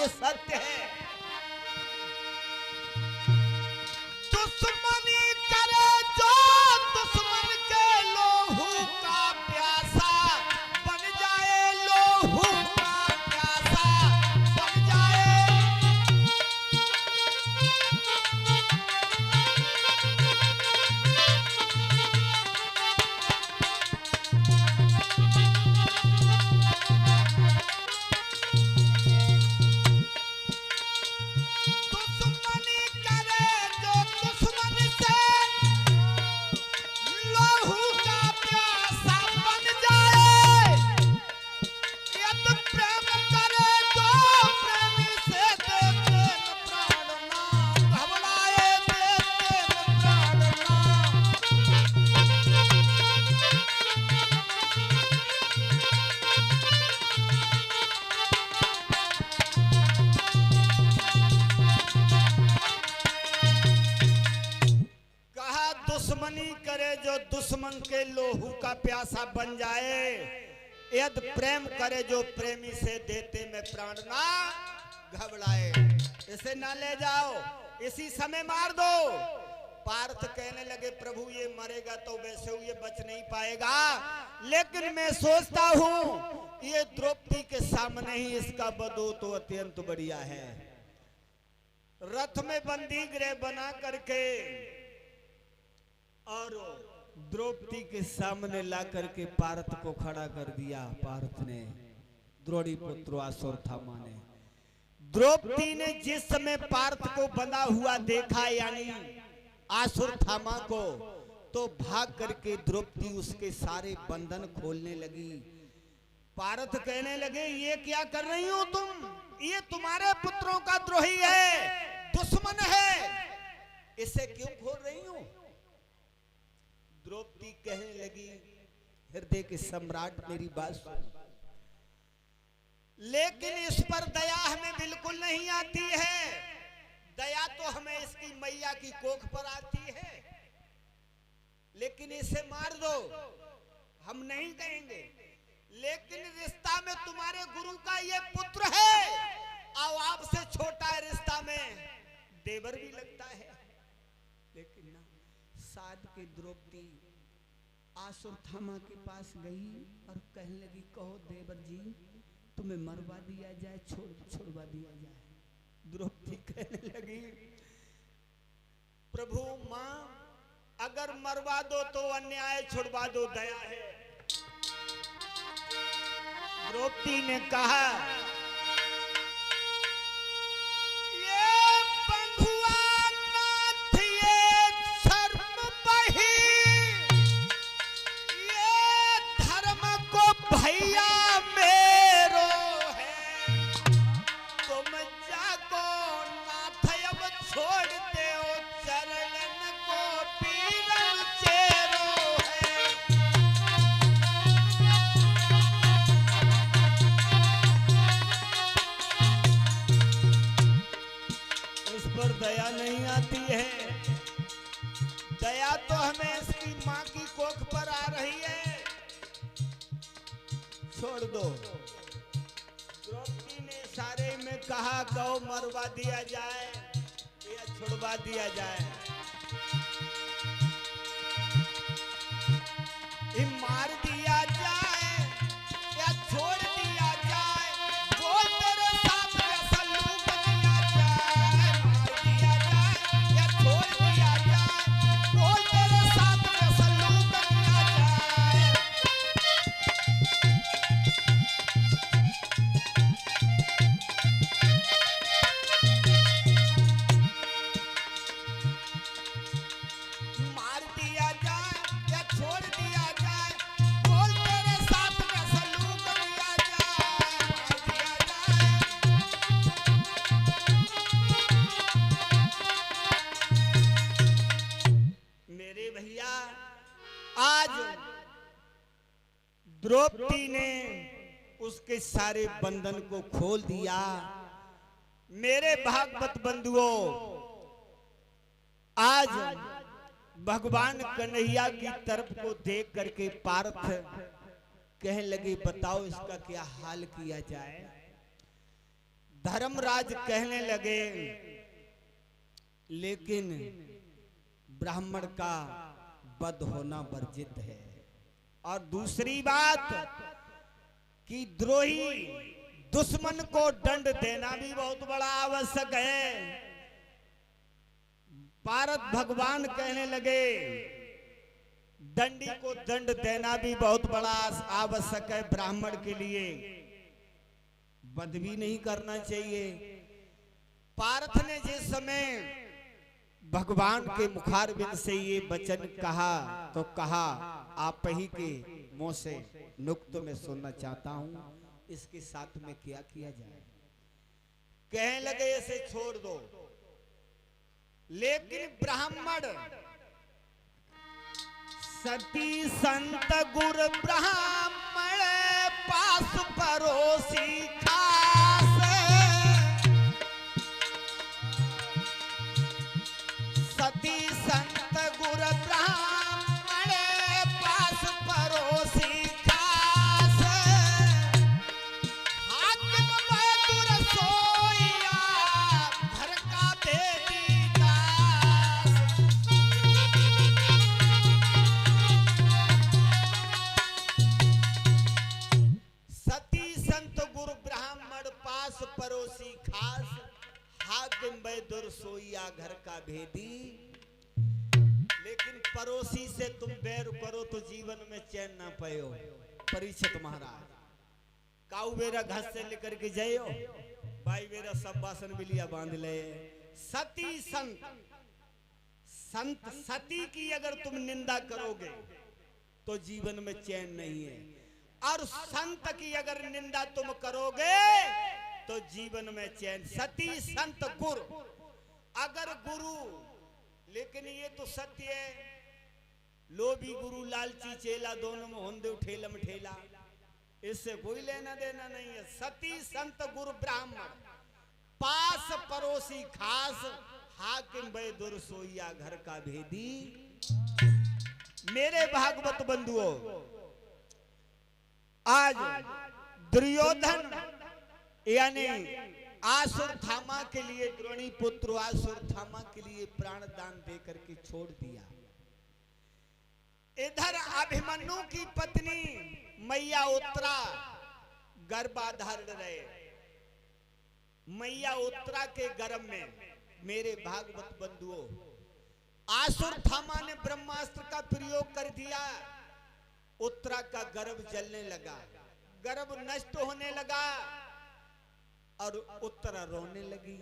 ये सत्य है। दुश्मनी करे जो दुश्मन के लोहू का प्यासा बन जाए, लोहू का प्यासा बन जाए। दुश्मनी करे जो दुश्मन के लोहू का प्यासा बन जाए, यदि प्रेम करे जो प्रेमी से देते में प्राण ना घबराए। इसे ना ले जाओ, इसी समय मार दो। पार्थ कहने लगे प्रभु ये मरेगा तो वैसे ये बच नहीं पाएगा, लेकिन मैं सोचता हूँ ये द्रौपदी के सामने ही इसका बदो तो अत्यंत बढ़िया है। रथ में बंदी गृह बना करके और द्रौपदी के सामने ला करके पार्थ को खड़ा कर दिया। पार्थ ने, द्रोणी पुत्र अश्वत्थामा ने, द्रौपदी ने जिस समय पार्थ को बंधा हुआ देखा यानी अश्वत्थामा को, तो भाग करके द्रौपदी उसके सारे बंधन खोलने लगी। पार्थ कहने लगे ये क्या कर रही हो तुम, ये तुम्हारे पुत्रों का द्रोही है, दुश्मन है, इसे क्यों खोल रही हो। द्रौपदी कहने लगी हृदय के सम्राट मेरी बात सुन, लेकिन इस पर दया हमें बिल्कुल नहीं आती है। दया तो हमें इसकी मैया की कोख पर आती है, लेकिन इसे मार दो हम नहीं कहेंगे, लेकिन रिश्ता में तुम्हारे गुरु का ये पुत्र है और आपसे छोटा रिश्ता में देवर भी लगता है। लेकिन ना, साध के द्रौपदी अश्वत्थामा के पास गई और कहने लगी कहो देवर जी तुम्हें मरवा दिया जाए, छोड़वा दिया जाए। द्रौपदी कहने लगी प्रभु मां अगर मरवा दो तो अन्याय, छुड़वा दो दया है। द्रौपदी ने कहा दया नहीं आती है। दया तो हमें इसकी मां की कोख पर आ रही है, छोड़ दो। द्रौपदी ने इशारे में कहा गौ मरवा दिया जाए या छुड़वा दिया जाए। मार दिया जाए या छोड़ दिया जाए, वो तेरे साथ सलूक किया जाए। मार दिया जाए या छोड़ दिया जाए, वो तेरे साथ सलूक किया जाए। मार दिया जाए या छोड़ दिया जाए, बोल तेरे साथ का सलूक किया जाए। मेरे भैया आज द्रौपदी ने उसके सारे बंधन को खोल दिया। मेरे भागवत बंधुओं, आज भगवान कन्हैया की तरफ को देख करके पार्थ कहने लगे बताओ इसका क्या हाल किया जाए। धर्मराज कहने लगे लेकिन ब्राह्मण का वध होना वर्जित है। और दूसरी बात कि द्रोही दुश्मन को दंड देना भी बहुत बड़ा आवश्यक है। पारत भगवान कहने लगे दंडी को दंड देना भी बहुत बड़ा आवश्यक है ब्राह्मण के लिए, वध भी नहीं करना चाहिए। पार्थ ने जिस समय भगवान के मुखारबिंद से ये वचन कहा तो कहा आप ही के मुंह से नुक्त में सुनना चाहता हूं, इसके साथ में क्या किया जाए। कहने लगे इसे छोड़ दो, लेकिन ब्राह्मण सती संत गुर ब्राह्मण पास परोसी खास, सती संत गुर ब्राह्मण पास परोसी खास, हाकिम मधुर सोइया घर का बेटी दास। सती संत गुरु ब्राह्मण पास परोसी खास, हाकिम बैदुर सोइया घर का भेदी। लेकिन पड़ोसी से तुम बैर करो तो जीवन में चैन ना पायो। परीक्षित महाराज काऊ बेरा घास से लेकर के जाइयो, भाई बेरा सब बासन बिलिया बांध ले। सती संत, संत सती की अगर तुम निंदा करोगे तो जीवन में चैन नहीं है, और संत की अगर निंदा तुम करोगे तो जीवन में चैन। सती संत गुरु, अगर गुरु, लेकिन ये तो सत्य है, लोभी गुरु लालची चेला दोनों में होंदे ठेलम ठेला, इससे कोई लेना देना नहीं है। सती संत गुरु ब्राह्मण पास पड़ोसी खास, हाकिम बैदुर सोइया घर का भेदी। मेरे भागवत बंधुओं, आज दुर्योधन यानी आसुरथामा के लिए, द्रोणी पुत्र आसुरथामा के लिए प्राण दान देकर के छोड़ दिया। इधर अभिमन्यु की पत्नी मैया उत्तरा गर्भाधारण रहे। मैया उत्तरा के गर्भ में मेरे भागवत बंधुओं आसुरथामा ने ब्रह्मास्त्र का प्रयोग कर दिया। उत्तरा का गर्भ जलने लगा, गर्भ नष्ट होने लगा और उत्तरा रोने लगी।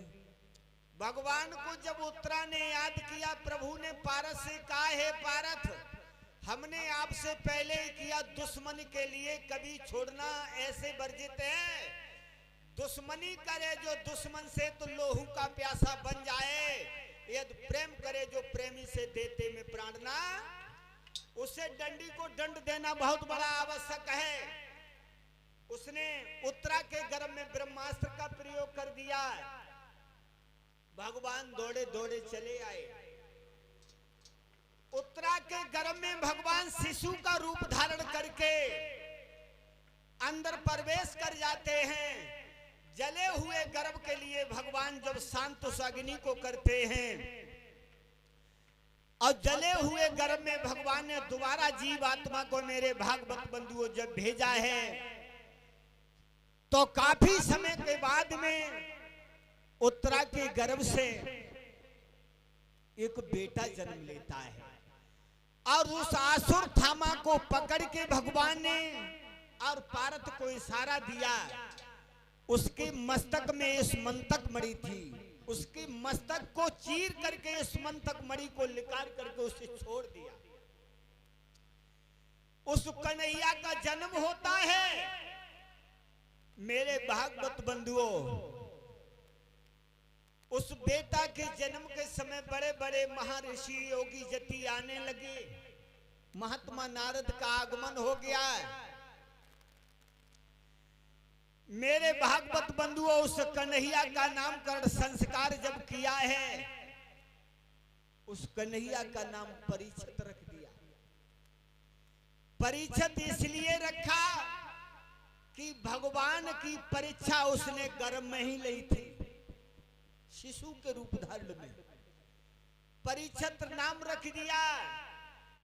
भगवान को जब उत्तरा ने याद किया, प्रभु ने पारस से कहा है पारथ, हमने आपसे पहले ही किया, दुश्मनी के लिए कभी छोड़ना ऐसे वर्जित है। दुश्मनी करे जो दुश्मन से तो लोहू का प्यासा बन जाए, यदि प्रेम करे जो प्रेमी से देते में प्राण ना, उसे दंडी को दंड देना बहुत बड़ा आवश्यक है। उसने उत्तरा के गर्भ में ब्रह्मास्त्र का प्रयोग कर दिया। भगवान दौड़े दौड़े चले आए। उत्तरा के गर्भ में भगवान शिशु का रूप धारण करके अंदर प्रवेश कर जाते हैं। जले हुए गर्भ के लिए भगवान जब शांत अग्नि को करते हैं, और जले हुए गर्भ में भगवान ने दोबारा जीव आत्मा को, मेरे भागवत बंधुओं, जब भेजा है तो काफी समय के बाद में उत्तरा के गर्भ से एक बेटा जन्म लेता है। और उस आसुरथामा को पकड़ के भगवान ने और पार्थ को इशारा दिया। उसके मस्तक में इस मंतक मणि थी, उसके मस्तक को चीर करके इस मंतक मणि को निकाल करके उसे छोड़ दिया। उस कन्हैया का जन्म होता है। मेरे भागवत बंधुओं, उस बेटा के जन्म के समय बड़े बड़े महर्षि योगी जति आने लगे। महात्मा नारद का आगमन हो गया। मेरे भागवत बंधुओं, उस कन्हैया का नामकरण संस्कार जब किया है, उस कन्हैया का नाम परीक्षित रख दिया। परीक्षित इसलिए रखा कि भगवान की परीक्षा उसने गर्भ में ही ली थी, शिशु के रूप धारण में। परीक्षित नाम रख दिया।